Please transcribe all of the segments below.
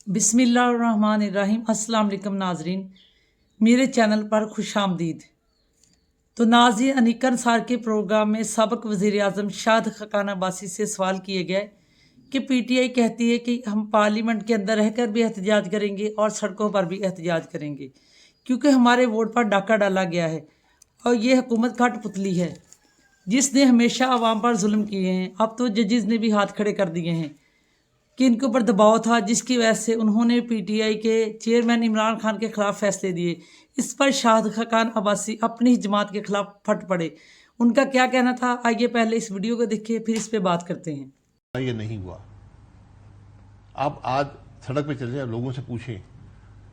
बिस्मिल्लाहिर्रहमानिर्रहीम। अस्सलाम वालेकुम नाजरीन, मेरे चैनल पर खुश आमदीद। तो नाज़रीन, अनीक अंसार के प्रोग्राम में सबक वज़ीर आज़म शाद खकान अब्बासी से सवाल किए गए कि PTI कहती है कि हम पार्लियामेंट के अंदर रहकर भी एहतजाज करेंगे और सड़कों पर भी एहतजाज करेंगे, क्योंकि हमारे वोट पर डाका डाला गया है और ये हुकूमत कठपुतली है जिसने हमेशा आवाम पर जुल्म किए हैं। अब तो जजेस ने भी हाथ खड़े कर दिए हैं कि इनके ऊपर दबाव था, जिसकी वजह से उन्होंने PTI के चेयरमैन इमरान खान के खिलाफ फैसले दिए। इस पर शाद खकान अब्बासी अपनी ही जमात के खिलाफ फट पड़े। उनका क्या कहना था, आइए पहले इस वीडियो को देखिए, फिर इस पे बात करते हैं। ये नहीं हुआ। आप आज सड़क पे चले जाए, लोगों से पूछें,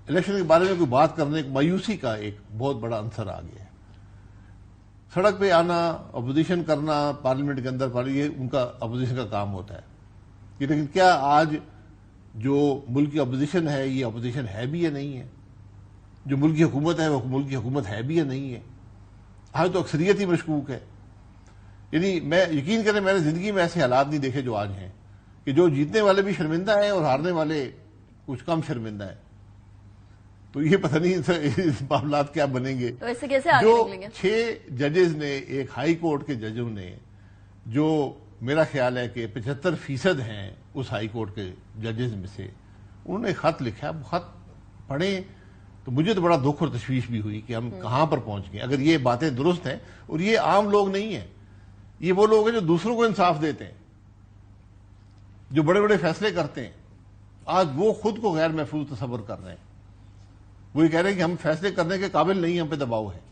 इलेक्शन के बारे में कोई बात करने की मायूसी का एक बहुत बड़ा अंसर आ गया है। सड़क पे आना, अपोजिशन करना पार्लियामेंट के अंदर, ये उनका अपोजिशन का काम होता है। लेकिन क्या आज जो मुल्क की अपोजिशन है, ये अपोजिशन है भी या नहीं है? जो मुल्क की हुकूमत है, वो मुल्क की हुकूमत है भी या नहीं है? आज तो अक्सरियत ही मशकूक है। यानी मैं यकीन करें, मैंने जिंदगी में ऐसे हालात नहीं देखे जो आज हैं, कि जो जीतने वाले भी शर्मिंदा है और हारने वाले कुछ कम शर्मिंदा है। तो ये पता नहीं इस मामलात क्या बनेंगे। तो ऐसे कैसे आगे जो निकलेंगे? 6 जजेस ने, एक हाई कोर्ट के जजों ने, जो मेरा ख्याल है कि 75% हैं उस हाई कोर्ट के जजेस में से, उन्होंने खत लिखा। खत पढ़े तो मुझे तो बड़ा दुख और तशवीश भी हुई कि हम कहां पर पहुंच गए। अगर ये बातें दुरुस्त हैं, और ये आम लोग नहीं हैं, ये वो लोग हैं जो दूसरों को इंसाफ देते हैं, जो बड़े बड़े फैसले करते हैं। आज वो खुद को गैर महफूज तस्वर कर रहे हैं। वो ये कह रहे हैं कि हम फैसले करने के काबिल नहीं, हम पे दबाव है।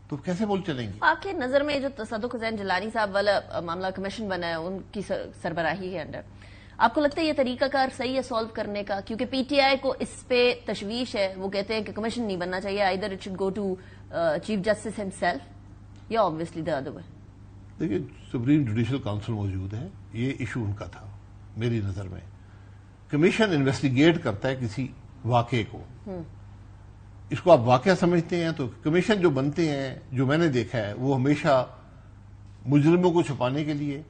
तो कैसे बोल चलेंगे? आपके नजर में जो तसद्दुक़ हुसैन जिलानी साहब वाला मामला कमीशन बना है, उनकी सरबराही के अंडर, आपको लगता है ये तरीकाकार सही है सॉल्व करने का? क्योंकि PTI को इस पे तशवीश है। वो कहते हैं कि कमीशन नहीं बनना चाहिए, either it should go to chief justice himself या ऑब्वियसली द अदर वे। देखिए, सुप्रीम जुडिशल काउंसिल मौजूद है, ये इशू उनका था। मेरी नजर में कमीशन इन्वेस्टिगेट करता है किसी वाकये को, इसको आप वाकया समझते हैं, तो कमीशन जो बनते हैं, जो मैंने देखा है, वो हमेशा मुजरिमों को छुपाने के लिए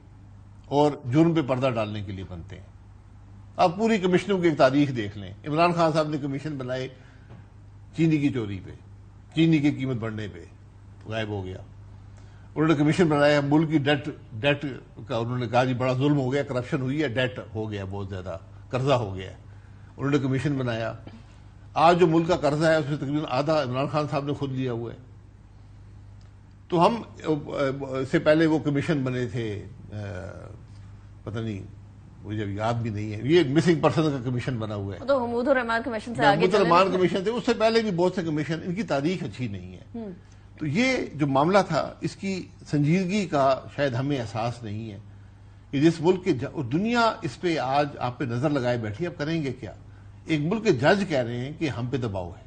और जुर्म पे पर्दा डालने के लिए बनते हैं। आप पूरी कमीशनों की एक तारीख देख लें। इमरान खान साहब ने कमीशन बनाए चीनी की चोरी पे, चीनी की कीमत बढ़ने पे, गायब हो गया। उन्होंने कमीशन बनाया मुल्क की डेट का, उन्होंने कहा जी बड़ा जुल्म हो गया, करप्शन हुई है, डेट हो गया, बहुत ज्यादा कर्जा हो गया। उन्होंने कमीशन बनाया। आज जो मुल्क का कर्जा है उसमें तकरीबन आधा इमरान खान साहब ने खुद लिया हुआ है। तो हम इससे पहले वो कमीशन बने थे, पता नहीं, मुझे याद भी नहीं है, ये मिसिंग पर्सन का कमीशन बना हुआ है। तो महमूदुर रहमान कमीशन से आगे रहमान कमीशन थे, उससे पहले भी बहुत से कमीशन, इनकी तारीख अच्छी नहीं है। तो ये जो मामला था, इसकी संजीदगी का शायद हमें एहसास नहीं है कि जिस मुल्क के दुनिया इस पे आज आप पे नजर लगाए बैठी, अब करेंगे क्या? एक मुल्क के जज कह रहे हैं कि हम पे दबाव है,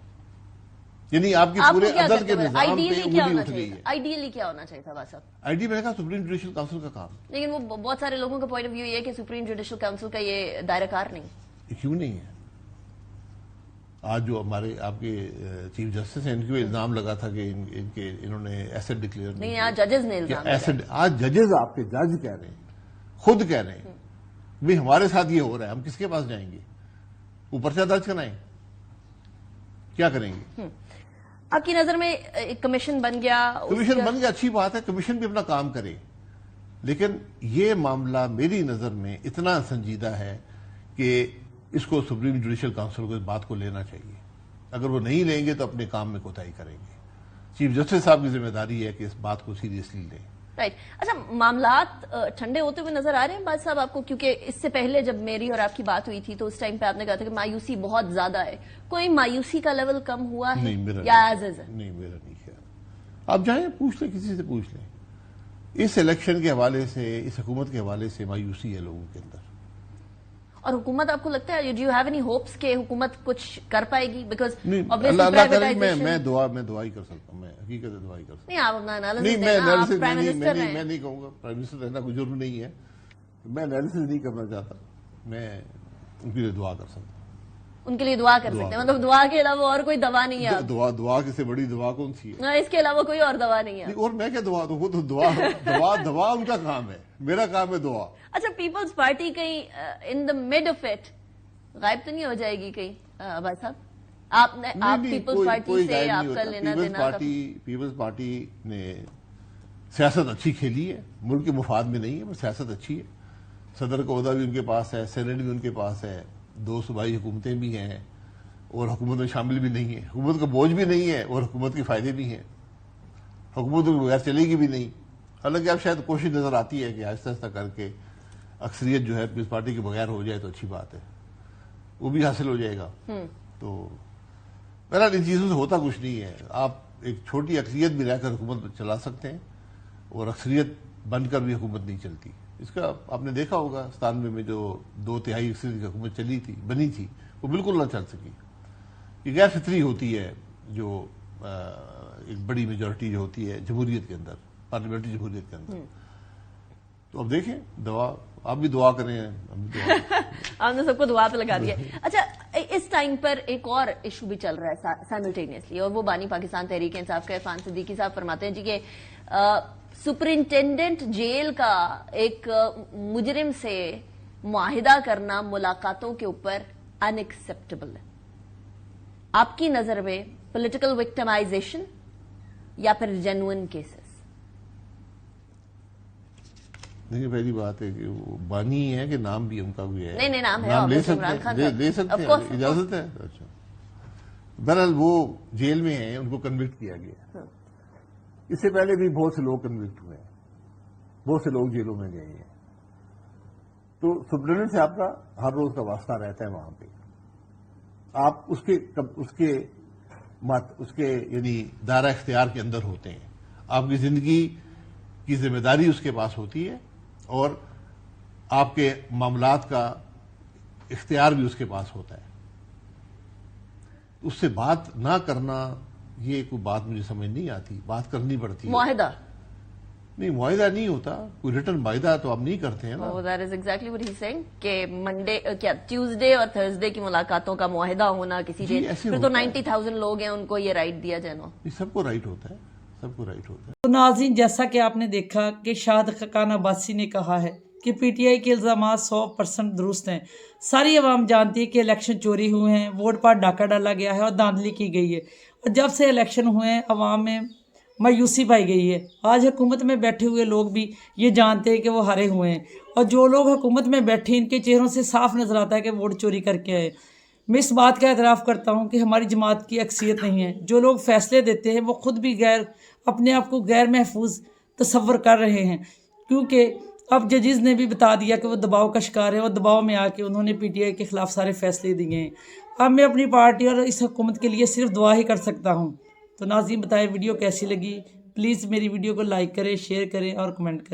यानी आपकी पूरे अदल के निजाम पे उंगली उठ गई है। आइडियली क्या होना चाहिए था साहब? आइडिया मैंने कहा सुप्रीम जुडिशल काउंसिल का काम। लेकिन वो बहुत सारे लोगों का पॉइंट ऑफ व्यू ये है कि सुप्रीम जुडिशल काउंसिल का ये दायराकार नहीं। क्यों नहीं है? आज जो हमारे आपके चीफ जस्टिस हैं, इनके इल्जाम लगा था कि इन्होंने एसेट डिक्लेयर नहीं, आज जजेस ने इल्जाम एसेट, आज जजेस आपके जज कह रहे हैं, खुद कह रहे हैं भाई हमारे साथ ये हो रहा है, हम किसके पास जाएंगे? वो पर्चा दर्ज कराएं, क्या करेंगे? आपकी नजर में एक कमीशन बन गया, कमीशन बन गया, अच्छी बात है, कमीशन भी अपना काम करे। लेकिन ये मामला मेरी नजर में इतना संजीदा है कि इसको सुप्रीम जुडिशल काउंसिल को इस बात को लेना चाहिए। अगर वो नहीं लेंगे तो अपने काम में कोताही करेंगे। चीफ जस्टिस साहब की जिम्मेदारी है कि इस बात को सीरियसली लें। राइट। अच्छा, मामलात ठंडे होते हुए नजर आ रहे हैं बात साहब आपको? क्योंकि इससे पहले जब मेरी और आपकी बात हुई थी तो उस टाइम पे आपने कहा था कि मायूसी बहुत ज्यादा है। कोई मायूसी का लेवल कम हुआ है? नहीं, मेरा या नहीं, मेरा नहीं ख्याल। आप जाएं, पूछ लें, किसी से पूछ लें। इस इलेक्शन के हवाले से, इस हुकूमत के हवाले से मायूसी है लोगों के अंदर। और हुकूमत, आपको लगता है, do you have any hopes के हुकूमत कुछ कर पाएगी? बिकॉज अल्लाह करे, मैं दुआ ही कर सकता हूँ, मैं हकीकत दुआ ही कर सकता हूँ। नहीं, आप अपना एनालिसिस नहीं, मैं एनालिसिस प्राइम मिनिस्टर हैं। मैं नहीं कहूँगा प्राइम मिनिस्टर रहना कोई जरूरी नहीं है। मैं एनालिसिस नहीं करना चाहता, मैं उनके लिए दुआ कर सकता हूँ। उनके लिए दुआ कर सकते हैं, मतलब दुआ के अलावा और कोई दवा नहीं है? दुआ से बड़ी दुआ कौन सी है? इसके अलावा कोई और दवा नहीं है? और मैं क्या दुआ दूं? वो तो दुआ उनका काम है, मेरा काम है दुआ। अच्छा, पीपल्स पार्टी कहीं in the mid of it غائب تو نہیں ہو جائے گی کہیں عباس صاحب؟ آپ پیپلز پارٹی سے آپ کا لینا دینا؟ پیپلز پارٹی نے سیاست اچھی کھیلی ہے، ملک کے مفاد میں نہیں ہے، پر سیاست اچھی ہے. صدر کا عہدہ بھی ان کے پاس ہے، سینیٹ بھی ان کے پاس ہے، 2 صوبائی حکومتیں بھی ہیں اور حکومت میں شامل بھی نہیں ہے. حکومت کا بوجھ بھی نہیں ہے اور حکومت کے فائدے بھی ہیں. حکومت کے بغیر چلے گی بھی نہیں. حالانکہ اب شاید کوشش نظر آتی ہے کہ آہستہ آہستہ کر کے اکثریت جو ہے پیپلز پارٹی کے بغیر ہو جائے تو اچھی بات ہے، وہ بھی حاصل ہو جائے گا. تو بہرحال ان چیزوں سے ہوتا کچھ نہیں ہے. آپ ایک چھوٹی اقلیت بھی رہ کر حکومت چلا سکتے ہیں اور اکثریت بن کر بھی حکومت نہیں چلتی. اس کا آپ نے دیکھا ہوگا 97 میں جو 2/3 اکثریت کی حکومت چلی تھی، بنی تھی، وہ بالکل نہ چل سکی. یہ غیر فطری ہوتی ہے جو ایک بڑی میجورٹی جو ہوتی ہے جمہوریت کے اندر، پارلیمنٹری جمہوریت کے اندر. تو اب دیکھیں، دعا آپ بھی دعا کریں، ہم بھی دعا کریں. آپ نے سب کو دعا پہ لگا دیا. اچھا، اس ٹائم پر ایک اور ایشو بھی چل رہا ہے سائملٹینیسلی، اور وہ بانی پاکستان تحریک انصاف کا عرفان صدیقی صاحب فرماتے ہیں جی کہ سپرنٹینڈنٹ جیل کا ایک مجرم سے معاہدہ کرنا ملاقاتوں کے اوپر ان ایکسیپٹیبل ہے. آپ کی نظر میں پولیٹیکل وکٹمائزیشن یا پھر جینوئن کیسز؟ دیکھیں، پہلی بات ہے کہ وہ بانی ہے کہ نام بھی ان کا بھی ہے. نہیں، نام ہے، نام لے عمران خان سکتے ہیں، لے سکتے ہیں، اجازت ہے. اچھا، بہرحال وہ جیل میں ہیں، ان کو کنوکٹ کیا گیا. اس سے پہلے بھی بہت سے لوگ کنوکٹ ہوئے ہیں، بہت سے لوگ جیلوں میں گئے ہیں. تو سپرنٹینڈنٹ سے آپ کا ہر روز کا واسطہ رہتا ہے وہاں پہ. آپ اس کے یعنی دائرہ اختیار کے اندر ہوتے ہیں. آپ کی زندگی کی ذمہ داری اس کے پاس ہوتی ہے اور آپ کے معاملات کا اختیار بھی اس کے پاس ہوتا ہے. اس سے بات نہ کرنا، یہ کوئی بات مجھے سمجھ نہیں آتی. بات کرنی پڑتی ہے. معاہدہ نہیں، معاہدہ نہیں ہوتا، کوئی ریٹن معاہدہ تو آپ نہیں کرتے ہیں نا. That is exactly what he is saying کہ منڈے کیا ٹیوزڈے اور تھرسڈے کی ملاقاتوں کا معاہدہ ہونا کسی دن، پھر تو 90,000 لوگ ہیں، ان کو یہ رائٹ دیا جائے. نا، یہ سب کو رائٹ ہوتا ہے، سب کو رائٹ ہوتا ہے. تو ناظرین، جیسا کہ آپ نے دیکھا کہ شاہد خاقان عباسی نے کہا ہے کہ پی ٹی آئی کے الزامات 100% درست ہیں. ساری عوام جانتی ہے کہ الیکشن چوری ہوئے ہیں، ووٹ پر ڈاکہ ڈالا گیا ہے اور دھاندلی کی گئی ہے. اور جب سے الیکشن ہوئے ہیں عوام میں مایوسی پائی گئی ہے. آج حکومت میں بیٹھے ہوئے لوگ بھی یہ جانتے ہیں کہ وہ ہارے ہوئے ہیں، اور جو لوگ حکومت میں بیٹھے ان کے چہروں سے صاف نظر آتا ہے کہ ووٹ چوری کر کے آئے. میں اس بات کا اعتراف کرتا ہوں کہ ہماری جماعت کی اکثریت نہیں ہے. جو لوگ فیصلے دیتے ہیں وہ خود بھی اپنے آپ کو غیر محفوظ تصور کر رہے ہیں، کیونکہ اب ججز نے بھی بتا دیا کہ وہ دباؤ کا شکار ہے، اور دباؤ میں آ کے انہوں نے پی ٹی آئی کے خلاف سارے فیصلے دیے ہیں. اب میں اپنی پارٹی اور اس حکومت کے لیے صرف دعا ہی کر سکتا ہوں. تو ناظرین، بتائیں ویڈیو کیسی لگی؟ پلیز میری ویڈیو کو لائک کریں، شیئر کریں اور کمنٹ کریں.